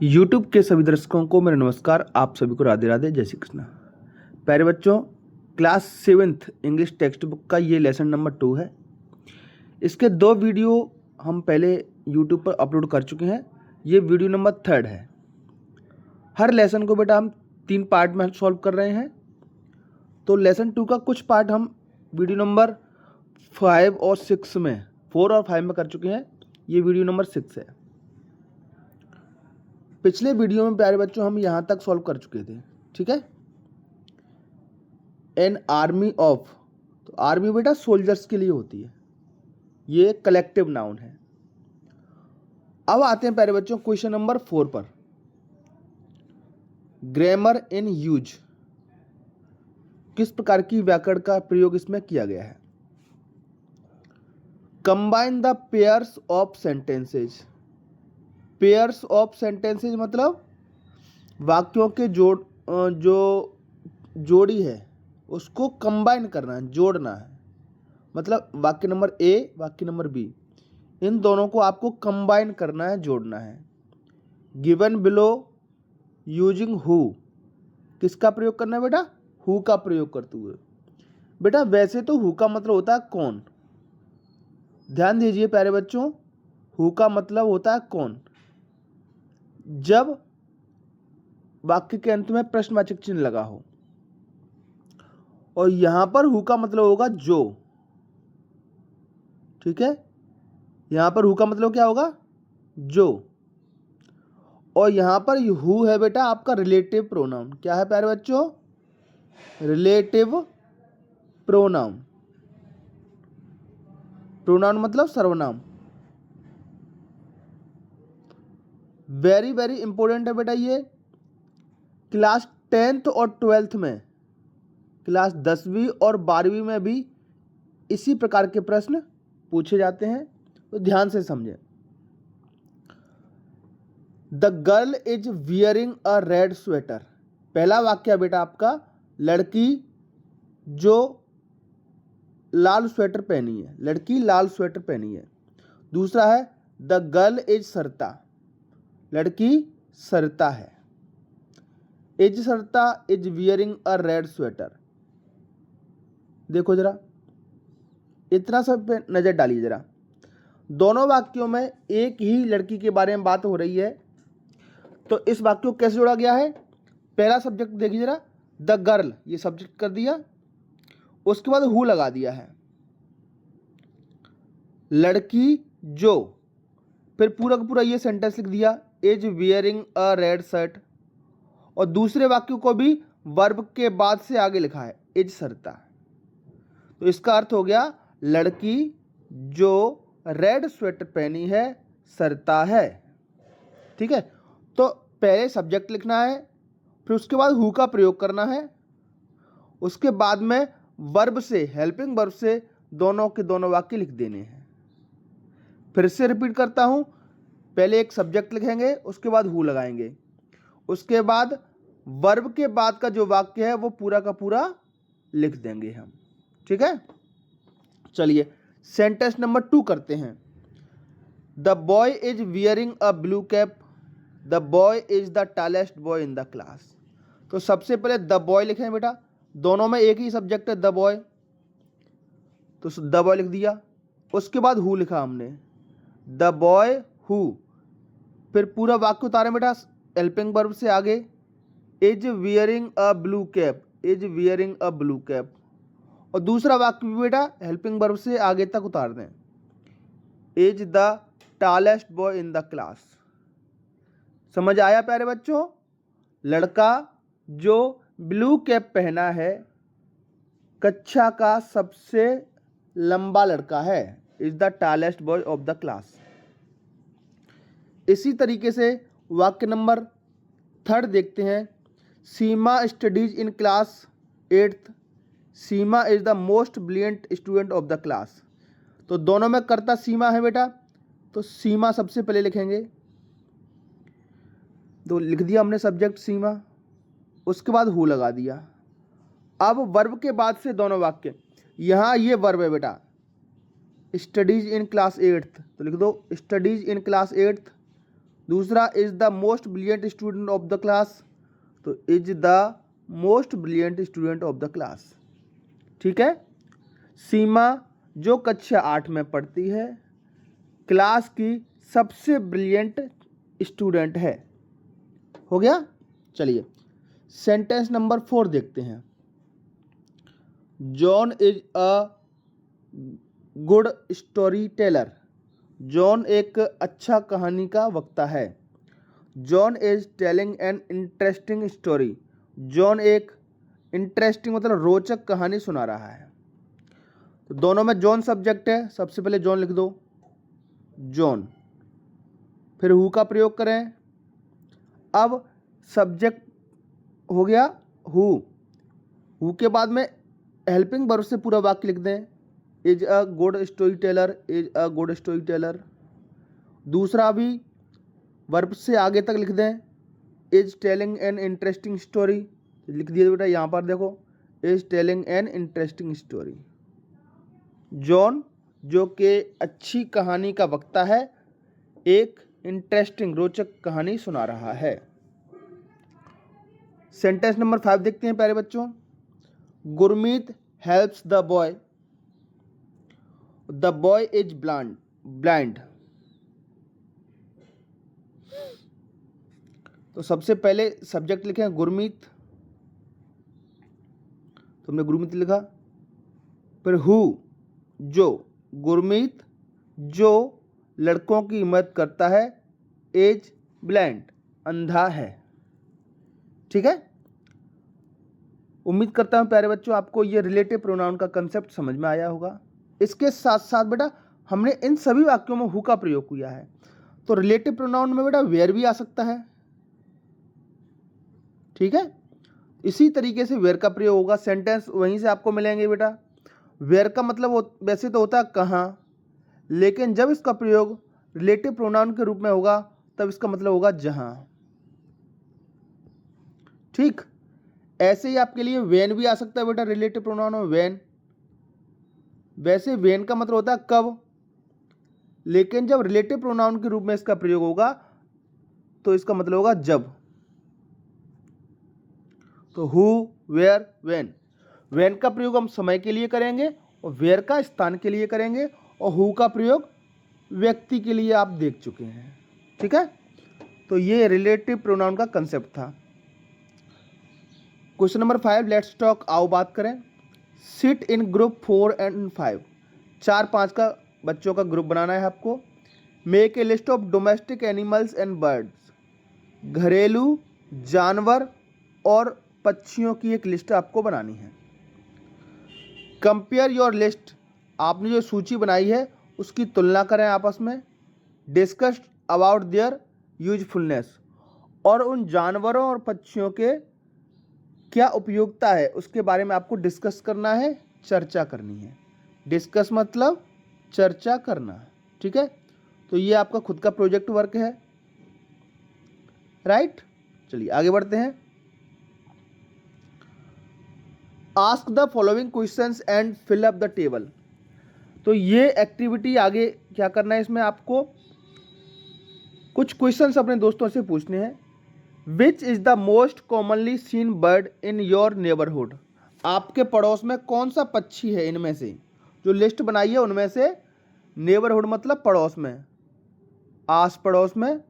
YouTube के सभी दर्शकों को मेरा नमस्कार। आप सभी को राधे राधे, जय श्री कृष्ण। प्यारे बच्चों, class 7th English text book का ये लेसन नंबर 2 है। इसके 2 वीडियो हम पहले यूट्यूब पर अपलोड कर चुके हैं। ये वीडियो नंबर 3rd है। हर लेसन को बेटा हम 3 पार्ट में सॉल्व कर रहे हैं। तो लेसन 2 का कुछ पार्ट हम वीडियो नंबर 5 और 6 में 4 और 5 में कर चुके हैं। ये वीडियो नंबर 6 है। पिछले वीडियो में प्यारे बच्चों हम यहाँ तक सॉल्व कर चुके थे, ठीक है। एन आर्मी ऑफ, तो आर्मी बेटा सोल्जर्स के लिए होती है, ये कलेक्टिव नाउन है। अब आते हैं प्यारे बच्चों क्वेश्चन नंबर 4 पर। ग्रामर इन यूज, किस प्रकार की व्याकरण का प्रयोग इसमें किया गया है। Combine the pairs of sentences. Pairs of sentences मतलब वाक्यों के जो जोड़ी है उसको कंबाइन करना है, जोड़ना है। मतलब वाक्य नंबर ए, वाक्य नंबर बी, इन दोनों को आपको कंबाइन करना है, जोड़ना है। गिवन बिलो यूजिंग हु, किसका प्रयोग करना है बेटा, हु का प्रयोग करते हुए। बेटा वैसे तो हु का मतलब होता है कौन, ध्यान दीजिए प्यारे बच्चों, हु का मतलब होता है कौन। जब वाक्य के अंत में प्रश्नवाचक चिन्ह लगा हो, और यहां पर हु का मतलब होगा जो, ठीक है। यहां पर हु का मतलब क्या होगा, जो। और यहां पर हु है बेटा आपका रिलेटिव प्रोनाउन। क्या है प्यारे बच्चों, रिलेटिव प्रोनाउन। प्रोनाउन मतलब सर्वनाम। वेरी वेरी इंपॉर्टेंट है बेटा ये। क्लास 10th और 12th में, क्लास 10वीं और 12वीं में भी इसी प्रकार के प्रश्न पूछे जाते हैं, तो ध्यान से समझें। The girl is wearing a red sweater. पहला वाक्य बेटा आपका, लड़की जो लाल स्वेटर पहनी है, लड़की लाल स्वेटर पहनी है। दूसरा है द गर्ल इज सरता, लड़की सरता है। इज सरता is wearing a red sweater. देखो जरा, इतना सब पे नजर डालिए जरा। दोनों वाक्यों में एक ही लड़की के बारे में बात हो रही है, तो इस वाक्य को कैसे जोड़ा गया है। पहला सब्जेक्ट देखिए जरा, द गर्ल, ये सब्जेक्ट कर दिया, उसके बाद हु लगा दिया है, लड़की जो, फिर पूरा का पूरा ये सेंटेंस लिख दिया, is wearing a red shirt. और दूसरे वाक्य को भी वर्ब के बाद से आगे लिखा है, इज सरता। तो इसका अर्थ हो गया लड़की जो रेड स्वेटर पहनी है सरता है, ठीक है। तो पहले सब्जेक्ट लिखना है, फिर उसके बाद हु का प्रयोग करना है, उसके बाद में वर्ब से, हेल्पिंग वर्ब से दोनों के दोनों वाक्य लिख देने हैं। फिर से रिपीट करता हूं, पहले एक सब्जेक्ट लिखेंगे, उसके बाद हु लगाएंगे, उसके बाद वर्ब के बाद का जो वाक्य है वो पूरा का पूरा लिख देंगे हम, ठीक है। चलिए सेंटेंस नंबर 2 करते हैं। The boy is wearing a blue cap, the boy is the tallest boy in the class. तो सबसे पहले द बॉय लिखें बेटा, दोनों में एक ही सब्जेक्ट है द बॉय, तो द बॉय लिख दिया। उसके बाद हु लिखा हमने, द बॉय हु, फिर पूरा वाक्य उतारे बेटा हेल्पिंग वर्ब से आगे, is wearing a blue cap, is wearing a blue cap. और दूसरा वाक्य भी बेटा हेल्पिंग वर्ब से आगे तक उतार दें, is the tallest boy in the class. समझ आया प्यारे बच्चों, लड़का जो ब्लू कैप पहना है कक्षा का सबसे लंबा लड़का है, is the tallest boy of the class. इसी तरीके से वाक्य नंबर 3rd देखते हैं। Seema studies in class 8th, Seema is the most brilliant student of the class. तो दोनों में कर्ता सीमा है बेटा, तो सीमा सबसे पहले लिखेंगे, तो लिख दिया हमने सब्जेक्ट सीमा, उसके बाद हु लगा दिया। अब वर्ब के बाद से दोनों वाक्य, यहां ये वर्ब है बेटा, स्टडीज इन क्लास 8th, तो लिख दो स्टडीज इन क्लास 8th। दूसरा, is the most brilliant student of the class, तो is the most brilliant student of the class. ठीक है। सीमा जो कक्षा 8 में पढ़ती है, क्लास की सबसे ब्रिलियंट स्टूडेंट है। हो गया। चलिए सेंटेंस नंबर 4 देखते हैं। John is a good story teller, John एक अच्छा कहानी का वक्ता है। John is telling an interesting story, John एक इंटरेस्टिंग मतलब रोचक कहानी सुना रहा है। तो दोनों में जॉन सब्जेक्ट है, सबसे पहले जॉन लिख दो, जॉन, फिर हु का प्रयोग करें। अब सब्जेक्ट हो गया हु के बाद में हेल्पिंग वर्ब से पूरा वाक्य लिख दें, is a good story teller, is a good story teller. दूसरा भी वर्ब से आगे तक लिख दें, is telling an interesting story, लिख दिया बेटा यहाँ पर देखो, is telling an interesting story. John जो कि अच्छी कहानी का वक्ता है, एक इंटरेस्टिंग रोचक कहानी सुना रहा है। सेंटेंस नंबर 5 देखते हैं प्यारे बच्चों। Gurmeet helps the boy is blind. तो सबसे पहले सब्जेक्ट लिखे गुरमीत, तुमने गुरमीत लिखा, फिर हु जो, गुरमीत जो लड़कों की मदद करता है, एज ब्लाइंड अंधा है। ठीक है। उम्मीद करता हूं प्यारे बच्चों आपको ये रिलेटिव प्रोनाउन का कंसेप्ट समझ में आया होगा। इसके साथ साथ बेटा हमने इन सभी वाक्यों में हु का प्रयोग किया है, तो रिलेटिव प्रोनाउन में बेटा वेयर भी आ सकता है। ठीक है। इसी तरीके से वेयर का प्रयोग होगा, सेंटेंस वहीं से आपको मिलेंगे बेटा। वेयर का मतलब वैसे तो होता है कहाँ, लेकिन जब इसका प्रयोग रिलेटिव प्रोनाउन के रूप में होगा तब इसका मतलब होगा जहां। ठीक। ऐसे ही आपके लिए वेन भी आ सकता है बेटा रिलेटिव प्रोनाउन में, वेन। वैसे वेन का मतलब होता है कब, लेकिन जब रिलेटिव प्रोनाउन के रूप में इसका प्रयोग होगा तो इसका मतलब होगा जब। तो हु, वेयर, वेन। वेन का प्रयोग हम समय के लिए करेंगे और वेयर का स्थान के लिए करेंगे, और हु का प्रयोग व्यक्ति के लिए आप देख चुके हैं। ठीक है। तो ये रिलेटिव प्रोनाउन का कंसेप्ट था। क्वेश्चन नंबर 5, लेट्स टॉक, आओ बात करें। सिट इन ग्रुप 4 and 5, 4-5 का बच्चों का ग्रुप बनाना है आपको। Make a list of domestic animals and birds, घरेलू जानवर और पक्षियों की एक लिस्ट आपको बनानी है। कंपेयर योर लिस्ट, आपने जो सूची बनाई है उसकी तुलना करें आपस में। डिस्कस अबाउट देयर यूजफुलनेस, और उन जानवरों और पक्षियों के क्या उपयोगिता है उसके बारे में आपको डिस्कस करना है, चर्चा करनी है। डिस्कस मतलब चर्चा करना। ठीक है। तो ये आपका खुद का प्रोजेक्ट वर्क है। राइट। चलिए आगे बढ़ते हैं। Ask the following questions and fill up the table. तो ये एक्टिविटी आगे क्या करना है, इसमें आपको कुछ क्वेश्चंस अपने दोस्तों से पूछने हैं। Which is the most commonly seen bird in your neighbourhood, आपके पड़ोस में कौन सा पक्षी है इनमें से, जो लिस्ट बनाई है उनमें से, नेबरहुड मतलब पड़ोस में, आस पड़ोस में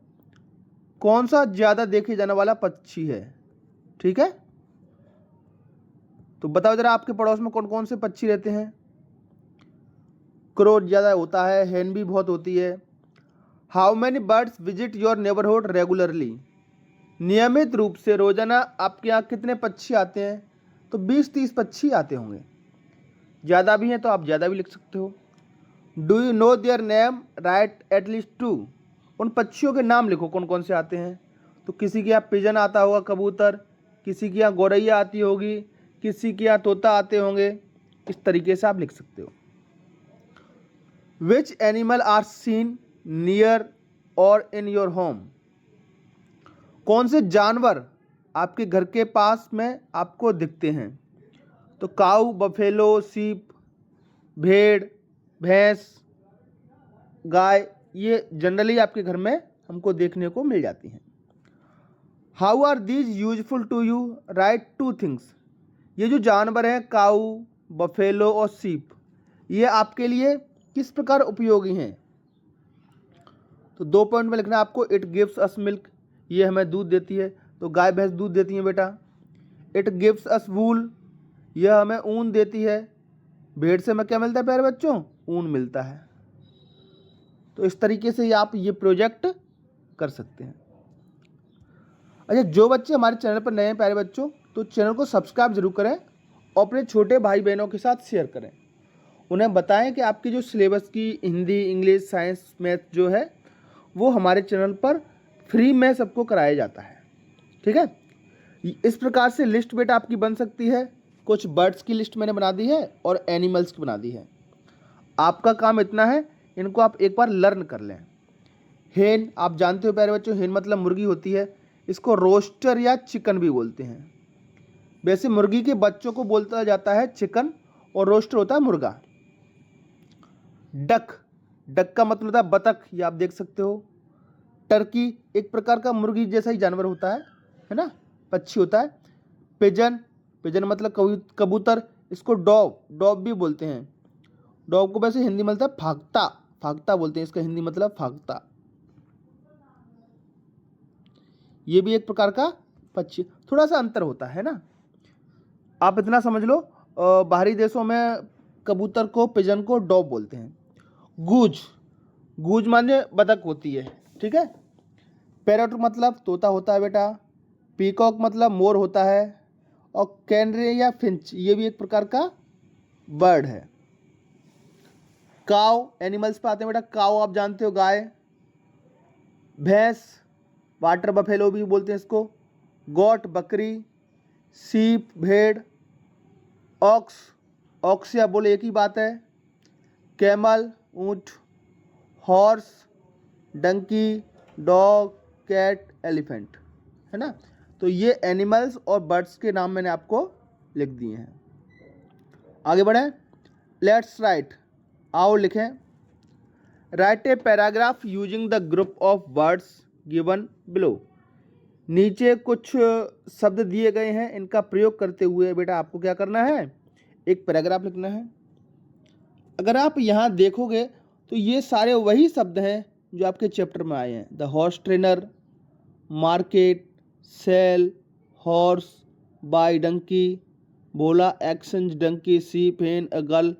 कौन सा ज़्यादा देखे जाने वाला पक्षी है। ठीक है। तो बताओ जरा आपके पड़ोस में कौन कौन से पक्षी रहते हैं। क्रो ज़्यादा होता है, हेन भी बहुत होती है। How many birds visit your neighbourhood regularly, नियमित रूप से रोजाना आपके यहाँ कितने पक्षी आते हैं, तो 20-30 पक्षी आते होंगे। ज़्यादा भी हैं तो आप ज़्यादा भी लिख सकते हो। Do you know their name, right at least 2, उन पक्षियों के नाम लिखो कौन कौन से आते हैं। तो किसी के यहाँ पिजन आता होगा, कबूतर, किसी के यहाँ गौरैया आती होगी, किसी के यहाँ तोता आते होंगे। इस तरीके से आप लिख सकते हो। Which animal are seen near और इन योर होम, कौन से जानवर आपके घर के पास में आपको दिखते हैं। तो काऊ, बफेलो, सीप, भेड़, भैंस, गाय, ये जनरली आपके घर में हमको देखने को मिल जाती हैं। How are these useful to you, write 2 things. ये जो जानवर हैं काऊ, बफेलो और सीप, ये आपके लिए किस प्रकार उपयोगी हैं। तो 2 पॉइंट में लिखना है आपको। इट गिव्स अस मिल्क, ये हमें दूध देती है, तो गाय भैंस दूध देती हैं बेटा। इट गिव्स अस वूल, यह हमें ऊन देती है। भेड़ से हमें क्या मिलता है प्यारे बच्चों, ऊन मिलता है। तो इस तरीके से आप ये प्रोजेक्ट कर सकते हैं। अच्छा, जो बच्चे हमारे चैनल पर नए हैं प्यारे बच्चों, तो चैनल को सब्सक्राइब जरूर करें और अपने छोटे भाई बहनों के साथ शेयर करें। उन्हें बताएं कि आपकी जो सिलेबस की हिंदी, इंग्लिश, साइंस, मैथ जो है वो हमारे चैनल पर फ्री में सबको कराया जाता है। ठीक है, इस प्रकार से लिस्ट बेटा आपकी बन सकती है। कुछ बर्ड्स की लिस्ट मैंने बना दी है और एनिमल्स की बना दी है। आपका काम इतना है, इनको आप एक बार लर्न कर लें। हेन, आप जानते हो प्यारे बच्चों, हेन मतलब मुर्गी होती है। इसको रोस्टर या चिकन भी बोलते हैं। वैसे मुर्गी के बच्चों को बोलता जाता है चिकन और रोस्टर होता है मुर्गा। डक, डक का मतलब होता है बतख, ये आप देख सकते हो। टर्की एक प्रकार का मुर्गी जैसा ही जानवर होता है ना, पक्षी होता है। पिजन, पिजन मतलब कबूतर, इसको डॉव, डॉव भी बोलते हैं। डॉव को वैसे हिंदी में बोलता है फाख्ता, फाख्ता बोलते हैं, इसका हिंदी मतलब फाख्ता। ये भी एक प्रकार का पक्षी, थोड़ा सा अंतर होता है ना। आप इतना समझ लो, बाहरी देशों में कबूतर को, पिजन को डॉव बोलते हैं। गूज, गूज माने बतख होती है। ठीक है। पैरट मतलब तोता होता है बेटा। पीकॉक मतलब मोर होता है। और कैनरी या फिंच, ये भी एक प्रकार का बर्ड है। काव, एनिमल्स पे आते हैं बेटा। काव आप जानते हो, गाय। भैंस, वाटर बफेलो भी बोलते हैं इसको। गोट, बकरी। सीप, भेड़। ऑक्स, ऑक्स या बोले एक ही बात है। कैमल, ऊंट। Horse, donkey, dog, cat, elephant, है ना। तो ये एनिमल्स और बर्ड्स के नाम मैंने आपको लिख दिए हैं। आगे बढ़ें। लेट्स राइट, आओ लिखें। Right a paragraph using the group of words given below. नीचे कुछ शब्द दिए गए हैं, इनका प्रयोग करते हुए बेटा आपको क्या करना है, एक पैराग्राफ लिखना है। अगर आप यहाँ देखोगे तो ये सारे वही शब्द हैं जो आपके चैप्टर में आए हैं। The horse trainer, market, sell, horse, buy donkey, बोला, एक्सचेंज डंकी, सीप, हेन, अ गर्ल।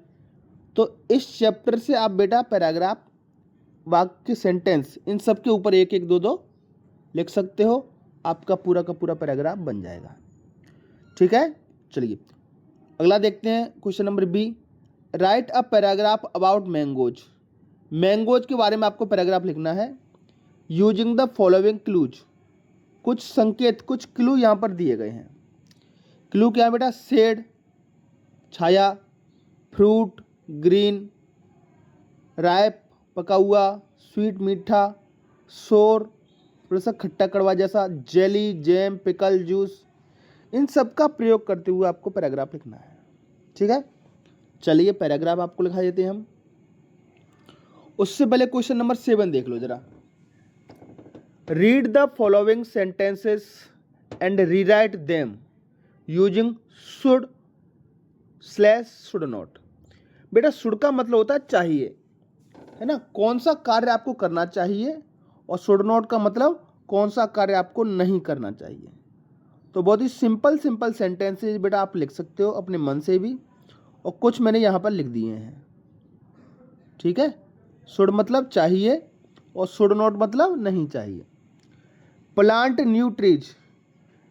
तो इस चैप्टर से आप बेटा पैराग्राफ, वाक्य, सेंटेंस, इन सब के ऊपर एक एक दो दो लिख सकते हो। आपका पूरा का पूरा पैराग्राफ बन जाएगा। ठीक है, चलिए अगला देखते हैं। Question number B, write a paragraph about mangoes. Mangoes के बारे में आपको पैराग्राफ लिखना है। यूजिंग द फॉलोइंग क्लूज, कुछ संकेत, कुछ क्लू यहाँ पर दिए गए हैं। क्लू क्या है बेटा, शेड, छाया, फ्रूट, ग्रीन, राइप, पका हुआ, स्वीट, मीठा, सोर, थोड़ा सा खट्टा कड़वा जैसा, जेली, जैम, पिकल, जूस। इन सब का प्रयोग करते हुए आपको पैराग्राफ लिखना है। ठीक है, चलिए पैराग्राफ आपको लिखा देते हैं हम। उससे पहले क्वेश्चन नंबर 7 देख लो जरा। Read the following sentences and rewrite them using should / should not. बेटा शुड का मतलब होता है चाहिए, है ना, कौन सा कार्य आपको करना चाहिए, और शुड नॉट का मतलब कौन सा कार्य आपको नहीं करना चाहिए। तो बहुत ही सिंपल सिंपल सेंटेंसेस बेटा आप लिख सकते हो अपने मन से भी, और कुछ मैंने यहाँ पर लिख दिए हैं। ठीक है, शुड मतलब चाहिए और शुड नॉट मतलब नहीं चाहिए। प्लांट न्यू ट्रीज,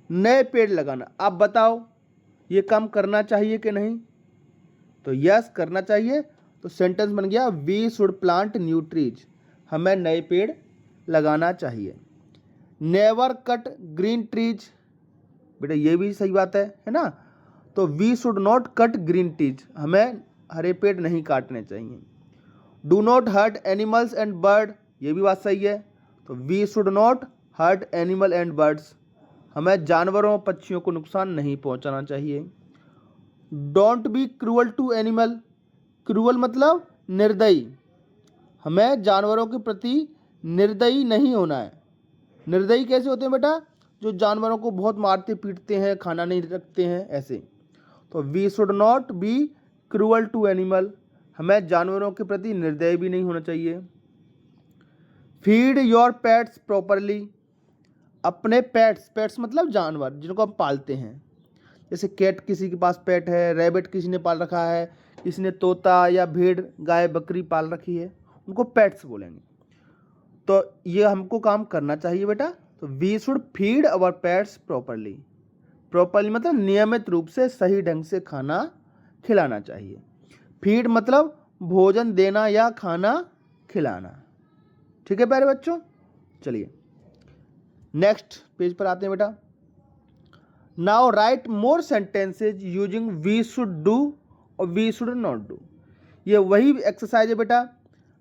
नए पेड़ लगाना। आप बताओ ये काम करना चाहिए कि नहीं, तो यस करना चाहिए। तो सेंटेंस बन गया, we should plant new trees, हमें नए पेड़ लगाना चाहिए। नेवर कट ग्रीन ट्रीज, बेटा ये भी सही बात है ना। तो we should not cut green trees, हमें हरे पेड़ नहीं काटने चाहिए। Do not hurt animals and bird, ये भी बात सही है। तो we should not hurt animal and birds, हमें जानवरों पक्षियों को नुकसान नहीं पहुंचाना चाहिए। Don't be cruel to animal, cruel मतलब निर्दयी, हमें जानवरों के प्रति निर्दयी नहीं होना है। निर्दयी कैसे होते हैं बेटा? जो जानवरों को बहुत मारते पीटते हैं, खाना नहीं रखते हैं, ऐसे। तो we should not be cruel to animal, हमें जानवरों के प्रति निर्दयी भी नहीं होना चाहिए। फीड योर पेट्स प्रॉपरली, अपने पेट्स मतलब जानवर जिनको हम पालते हैं, जैसे कैट किसी के पास पेट है, रैबिट किसी ने पाल रखा है, किसी ने तोता या भेड़ गाय बकरी पाल रखी है, उनको पेट्स बोलेंगे। तो ये हमको काम करना चाहिए बेटा। तो we should feed our pets properly, properly मतलब नियमित रूप से सही ढंग से खाना खिलाना चाहिए। फीड मतलब भोजन देना या खाना खिलाना। ठीक है प्यारे बच्चों, चलिए नेक्स्ट पेज पर आते हैं बेटा। Now write more sentences using we should do और वी शुड नॉट डू। ये वही एक्सरसाइज है बेटा,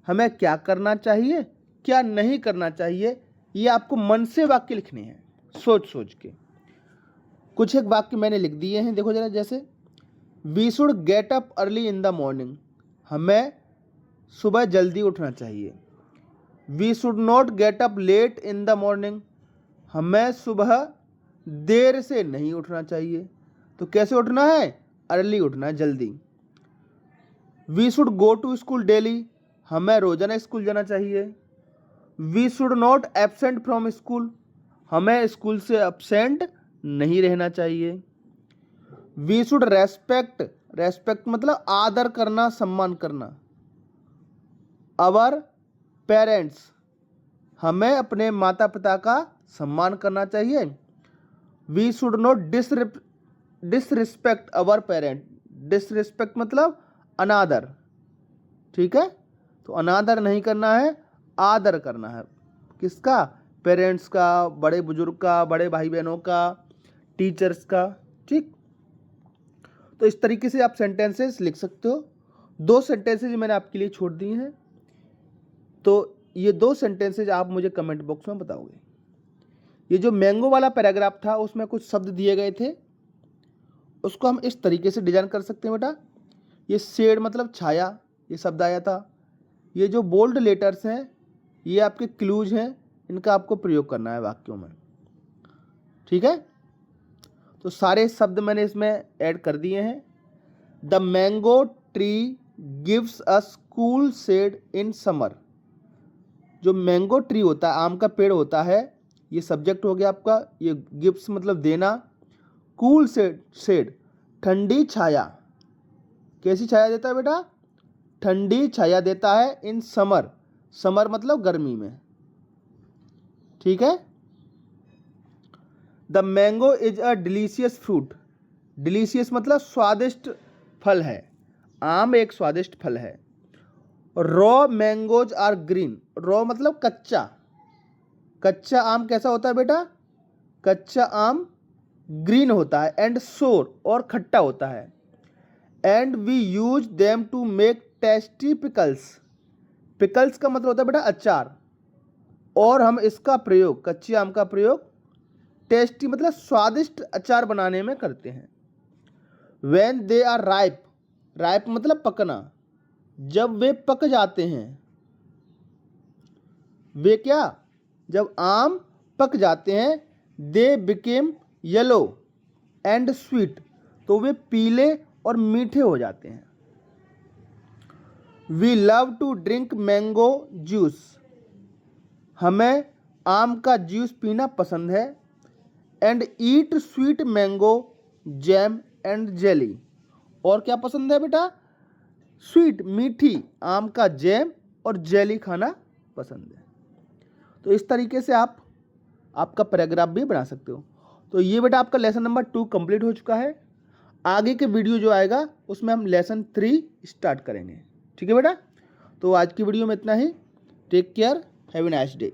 हमें क्या करना चाहिए क्या नहीं करना चाहिए, ये आपको मन से वाक्य लिखने हैं, सोच सोच के। कुछ एक वाक्य मैंने लिख दिए हैं, देखो जरा। जैसे we should get up early in the morning, हमें सुबह जल्दी उठना चाहिए। We should not get up late in the morning, हमें सुबह देर से नहीं उठना चाहिए। तो कैसे उठना है? अर्ली उठना है, जल्दी। We should go to school daily, हमें रोजाना स्कूल जाना चाहिए। We should not absent from school, हमें स्कूल से एब्सेंट नहीं रहना चाहिए। वी शुड रेस्पेक्ट, रेस्पेक्ट मतलब आदर करना, सम्मान करना। अवर पेरेंट्स, हमें अपने माता पिता का सम्मान करना चाहिए। We should not disrespect our parent, disrespect मतलब अनादर। ठीक है, तो अनादर नहीं करना है, आदर करना है। किसका? पेरेंट्स का, बड़े बुजुर्ग का, बड़े भाई बहनों का, टीचर्स का। ठीक, तो इस तरीके से आप सेंटेंसेस लिख सकते हो। 2 सेंटेंसेज मैंने आपके लिए छोड़ दिए हैं, तो ये 2 सेंटेंसेज आप मुझे कमेंट बॉक्स में बताओगे। ये जो मैंगो वाला पैराग्राफ था उसमें कुछ शब्द दिए गए थे, उसको हम इस तरीके से डिजाइन कर सकते हैं बेटा। ये शेड मतलब छाया, ये शब्द आया था। ये जो बोल्ड लेटर्स हैं ये आपके क्लूज हैं, इनका आपको प्रयोग करना है वाक्यों में। ठीक है, तो सारे शब्द मैंने इसमें ऐड कर दिए हैं। The mango tree gives us cool shade in summer, जो मैंगो ट्री होता है, आम का पेड़ होता है, ये सब्जेक्ट हो गया आपका। ये गिव्स मतलब देना, कूल शेड ठंडी छाया। कैसी छाया देता है बेटा? ठंडी छाया देता है। इन समर, समर मतलब गर्मी में। ठीक है, the mango is a delicious fruit, delicious मतलब स्वादिष्ट फल है, आम एक स्वादिष्ट फल है। Raw mangoes are green, raw मतलब कच्चा, कच्चा आम कैसा होता है बेटा? कच्चा आम ग्रीन होता है। एंड सोर और खट्टा होता है। And we use them to make tasty pickles, pickles का मतलब होता है बेटा अचार, और हम इसका प्रयोग, कच्चे आम का प्रयोग टेस्टी मतलब स्वादिष्ट अचार बनाने में करते हैं। When they are ripe, ripe मतलब पकना, जब वे पक जाते हैं। वे क्या? जब आम पक जाते हैं। They became yellow and sweet, तो वे पीले और मीठे हो जाते हैं। We love to drink mango juice, हमें आम का जूस पीना पसंद है। And eat sweet mango jam and jelly, और क्या पसंद है बेटा? स्वीट मीठी आम का जैम और जेली खाना पसंद है। तो इस तरीके से आप आपका पैराग्राफ भी बना सकते हो। तो ये बेटा आपका लेसन नंबर 2 कंप्लीट हो चुका है। आगे के वीडियो जो आएगा उसमें हम लेसन 3 स्टार्ट करेंगे। ठीक है बेटा, तो आज की वीडियो में इतना ही। Take care, have a nice day.